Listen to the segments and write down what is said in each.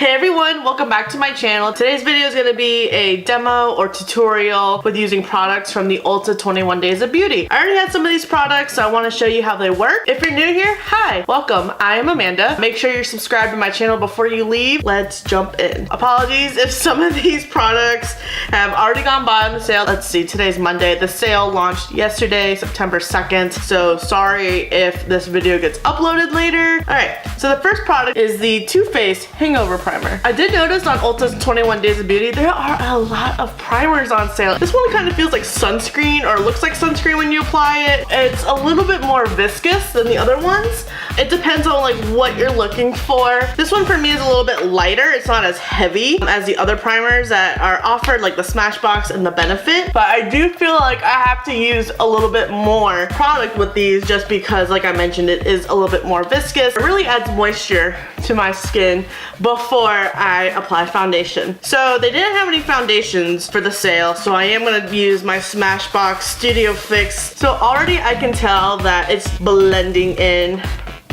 Hey everyone, welcome back to my channel. Today's video is going to be a demo or tutorial with using products from the Ulta 21 Days of Beauty. I already had some of these products, so I want to show you how they work. If you're new here, hi, welcome. I am Amanda. Make sure you're subscribed to my channel before you leave. Let's jump in. Apologies if some of these products have already gone by on the sale. Let's see, today's Monday. The sale launched yesterday, September 2nd, so sorry if this video gets uploaded later. Alright, so the first product is the Too Faced Hangover Primer. I did notice on Ulta's 21 Days of Beauty, there are a lot of primers on sale. This one kind of feels like sunscreen, or looks like sunscreen when you apply it. It's a little bit more viscous than the other ones. It depends on like what you're looking for. This one for me is a little bit lighter. It's not as heavy as the other primers that are offered, like the Smashbox and the Benefit. But I do feel like I have to use a little bit more product with these just because, like I mentioned, it is a little bit more viscous. It really adds moisture to my skin before I apply foundation. So they didn't have any foundations for the sale, so I am gonna use my Smashbox Studio Fix. So already I can tell that it's blending in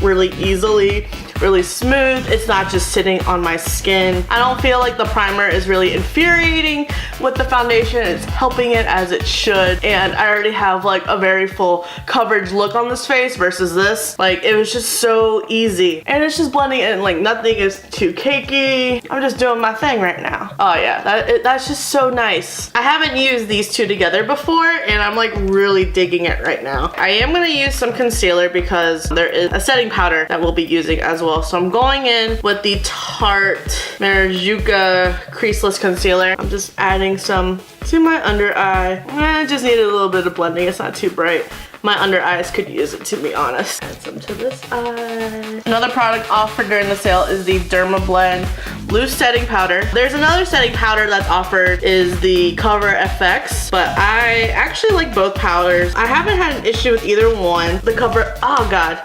really easily, really smooth. It's not just sitting on my skin. I don't feel like the primer is really infuriating with the foundation. It's helping it as it should. And I already have like a very full coverage look on this face versus this. Like, it was just so easy. And it's just blending in, like nothing is too cakey. I'm just doing my thing right now. Oh yeah, that's just so nice. I haven't used these two together before and I'm like really digging it right now. I am gonna use some concealer because there is a setting powder that we'll be using as well. So I'm going in with the Tarte Marijuka Creaseless Concealer. I'm just adding some to my under eye. I just needed a little bit of blending. It's not too bright. My under eyes could use it, to be honest. Add some to this eye. Another product offered during the sale is the Dermablend Loose Setting Powder. There's another setting powder that's offered, is the Cover FX, but I actually like both powders. I haven't had an issue with either one. The Cover, oh god,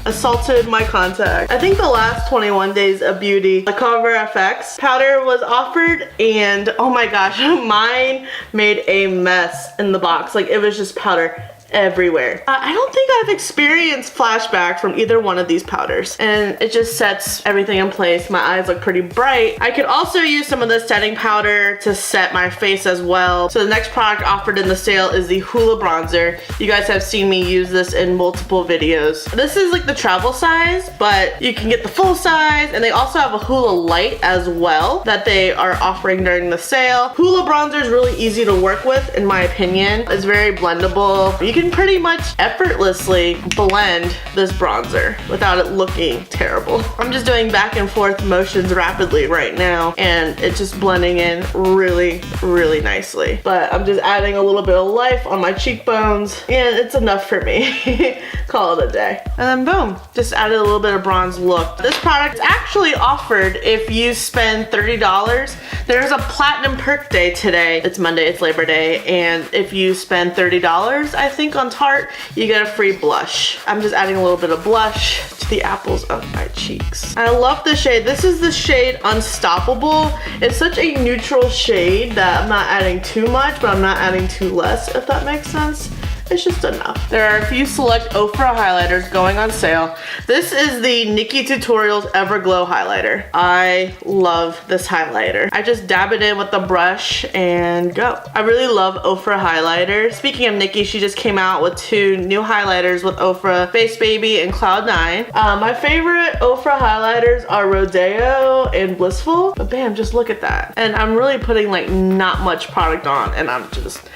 assaulted my contact. I think the last 21 Days of Beauty, the Cover FX powder was offered, and oh my gosh, mine made a mess in the box. Like, it was just powder everywhere. I don't think I've experienced flashback from either one of these powders, and it just sets everything in place. My eyes look pretty bright. I could also use some of this setting powder to set my face as well. So the next product offered in the sale is the Hoola bronzer. You guys have seen me use this in multiple videos. This is like the travel size, but you can get the full size, and they also have a Hoola light as well that they are offering during the sale. Hoola bronzer is really easy to work with, in my opinion. It's very blendable. You can pretty much effortlessly blend this bronzer without it looking terrible. I'm just doing back and forth motions rapidly right now, and it's just blending in really, really nicely. But I'm just adding a little bit of life on my cheekbones, and it's enough for me. Call it a day. And then boom, just added a little bit of bronze look. This product is actually offered if you spend $30. There's a platinum perk day today. It's Monday, it's Labor Day, and if you spend $30, I think on Tarte, you get a free blush. I'm just adding a little bit of blush to the apples of my cheeks. I love the shade. This is the shade Unstoppable. It's such a neutral shade that I'm not adding too much, but I'm not adding too less, if that makes sense. It's just enough. There are a few select Ofra highlighters going on sale. This is the Nikkietutorials Everglow highlighter. I love this highlighter. I just dab it in with the brush and go. I really love Ofra highlighters. Speaking of Nikkie, she just came out with two new highlighters with Ofra, Face Baby and Cloud9. My favorite Ofra highlighters are Rodeo and Blissful, but bam, just look at that. And I'm really putting like not much product on, and I'm just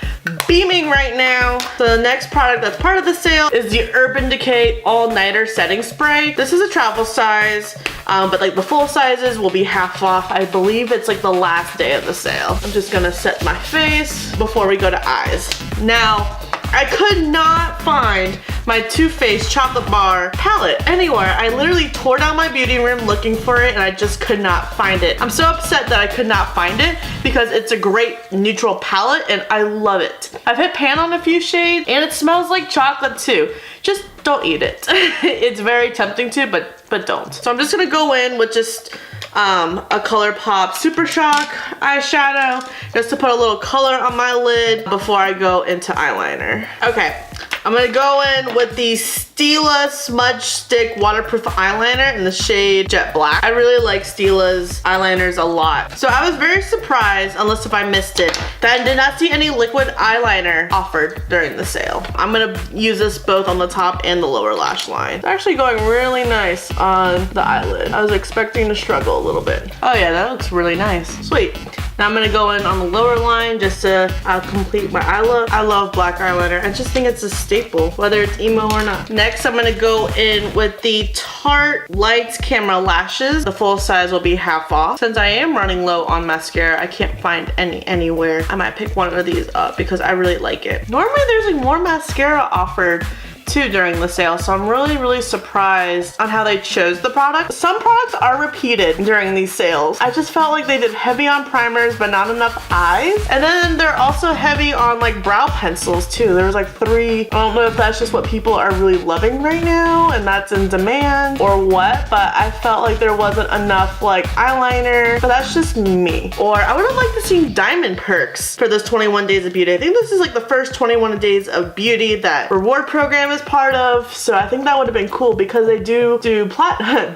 beaming right now. So the next product that's part of the sale is the Urban Decay All Nighter Setting Spray. This is a travel size, but like the full sizes will be half off. I believe it's like the last day of the sale. I'm just gonna set my face before we go to eyes. Now, I could not find my Too Faced Chocolate Bar palette anywhere. I literally tore down my beauty room looking for it, and I just could not find it. I'm so upset that I could not find it because it's a great neutral palette and I love it. I've hit pan on a few shades and it smells like chocolate too. Just don't eat it. It's very tempting to, but don't. So I'm just gonna go in with just a ColourPop Super Shock eyeshadow just to put a little color on my lid before I go into eyeliner. Okay, I'm gonna go in with the Stila Smudge Stick Waterproof Eyeliner in the shade Jet Black. I really like Stila's eyeliners a lot. So I was very surprised, unless if I missed it, that I did not see any liquid eyeliner offered during the sale. I'm gonna use this both on the top and the lower lash line. It's actually going really nice on the eyelid. I was expecting to struggle a little bit. Oh yeah, that looks really nice. Sweet. Now I'm gonna go in on the lower line just to complete my eye look. I love black eyeliner. I just think it's a staple, whether it's emo or not. Next, I'm gonna go in with the Tarte Lights Camera Lashes. The full size will be half off. Since I am running low on mascara, I can't find any anywhere. I might pick one of these up because I really like it. Normally there's like more mascara offered too during the sale, so I'm really surprised on how they chose the product. Some products are repeated during these sales. I just felt like they did heavy on primers but not enough eyes, and then they're also heavy on like brow pencils too. There was like 3. I don't know if that's just what people are really loving right now and that's in demand or what, but I felt like there wasn't enough like eyeliner, but that's just me. Or I would have liked to see diamond perks for this 21 Days of Beauty. I think this is like the first 21 Days of Beauty that reward program is part of, so I think that would have been cool because they do platinum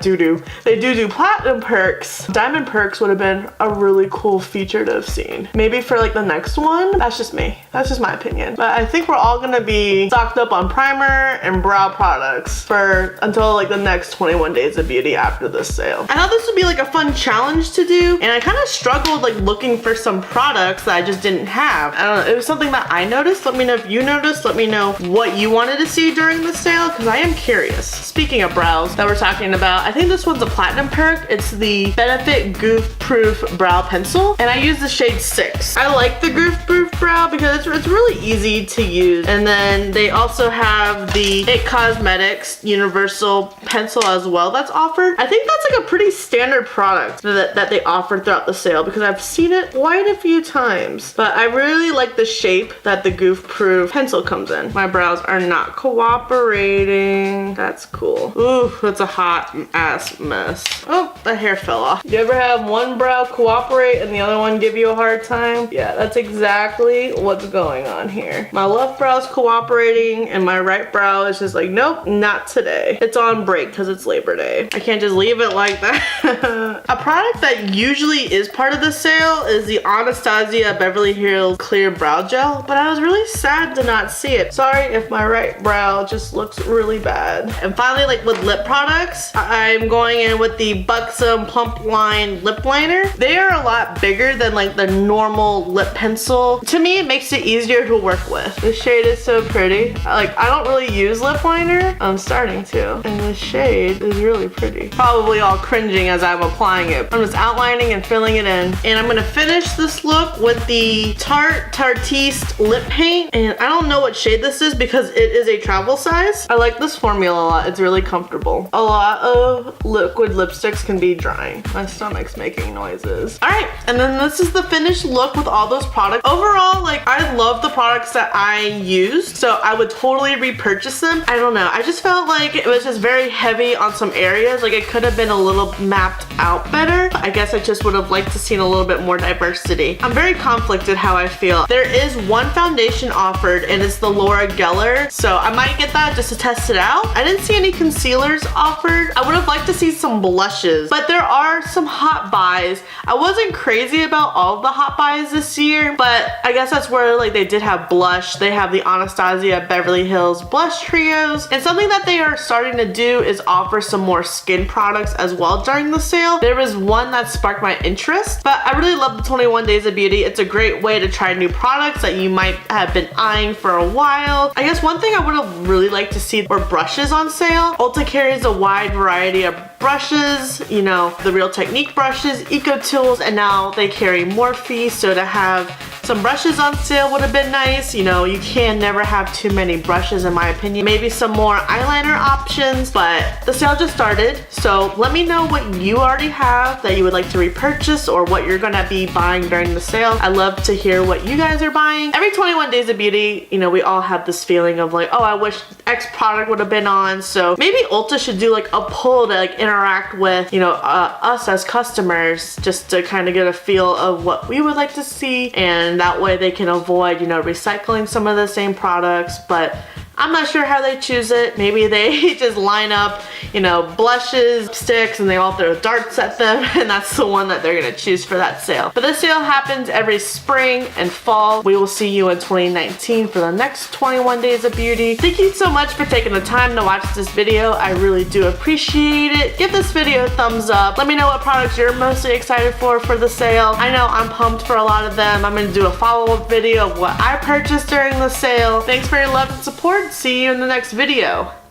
perks. Diamond perks would have been a really cool feature to have seen. Maybe for like the next one. That's just me. That's just my opinion. But I think we're all gonna be stocked up on primer and brow products for until like the next 21 Days of Beauty after this sale. I thought this would be like a fun challenge to do, and I kind of struggled like looking for some products that I just didn't have. I don't know, it was something that I noticed. Let me know if you noticed. Let me know what you wanted to see during the sale, because I am curious. Speaking of brows that we're talking about, I think this one's a platinum perk. It's the Benefit Goof Proof Brow Pencil, and I use the shade 6. I like the Goof Proof Brow because it's really easy to use. And then they also have the It Cosmetics Universal Pencil as well that's offered. I think that's like a pretty standard product that they offered throughout the sale because I've seen it quite a few times. But I really like the shape that the Goof Proof pencil comes in. My brows are not cooperating. That's cool. Ooh, that's a hot ass mess. Oh, the hair fell off. You ever have one brow cooperate and the other one give you a hard time? Yeah, that's exactly what's going on here. My left brow's cooperating and my right brow is just like, nope, not today. It's on break because it's Labor Day. I can't just leave it like that. A product that usually is part of the sale is the Anastasia Beverly Hills Clear Brow Gel, but I was really sad to not see it. Sorry if my right brow just looks really bad. And finally, like with lip products, I'm going in with the Buxum Plump Line Lip Liner. They are a lot bigger than like the normal lip pencil. To me, it makes it easier to work with. This shade is so pretty. Like, I don't really use lip liner. I'm starting to. And this shade is really pretty. Probably all cringing as I'm applying it. I'm just outlining and filling it in. And I'm gonna finish this look with the Tarteist Lip Paint. And I don't know what shade this is because it is a travel size. I like this formula a lot. It's really comfortable. A lot of liquid lipsticks can be drying. My stomach's making noises. All right, and then this is the finished look with all those products. Overall, like, I love the products that I used, so I would totally repurchase them. I don't know, I just felt like it was just very heavy on some areas. Like, it could have been a little mapped out better. I guess I just would have liked to see a little bit more diversity. I'm very conflicted how I feel. There is one foundation offered, and it's the Laura Geller, so I might get that just to test it out. I didn't see any concealers offered. I would have liked to see some blushes, but there are some hot buys. I wasn't crazy about all of the hot buys this year, but I guess that's where like they did have blush. They have the Anastasia Beverly Hills blush trios, and something that they are starting to do is offer some more skin products as well during the sale. There was one that sparked my interest, but I really love the 21 Days of Beauty. It's a great way to try new products that you might have been eyeing for a while. I guess one thing I would have really liked to see were brushes on sale. Ulta carries a wide variety of brushes, you know, the Real Technique brushes, Eco Tools, and now they carry Morphe, so to have some brushes on sale would have been nice. You know, you can never have too many brushes in my opinion. Maybe some more eyeliner options, but the sale just started, so let me know what you already have that you would like to repurchase or what you're gonna be buying during the sale. I love to hear what you guys are buying. Every 21 Days of Beauty, you know, we all have this feeling of like, oh, I wish X product would have been on, so maybe Ulta should do like a poll to like interact with, you know, us as customers, just to kind of get a feel of what we would like to see, and that way they can avoid, you know, recycling some of the same products. But I'm not sure how they choose it. Maybe they just line up, you know, blushes, sticks, and they all throw darts at them, and that's the one that they're gonna choose for that sale. But this sale happens every spring and fall. We will see you in 2019 for the next 21 days of beauty. Thank you so much for taking the time to watch this video. I really do appreciate it. Give this video a thumbs up. Let me know what products you're mostly excited for the sale. I know I'm pumped for a lot of them. I'm gonna do a follow-up video of what I purchased during the sale. Thanks for your love and support. See you in the next video.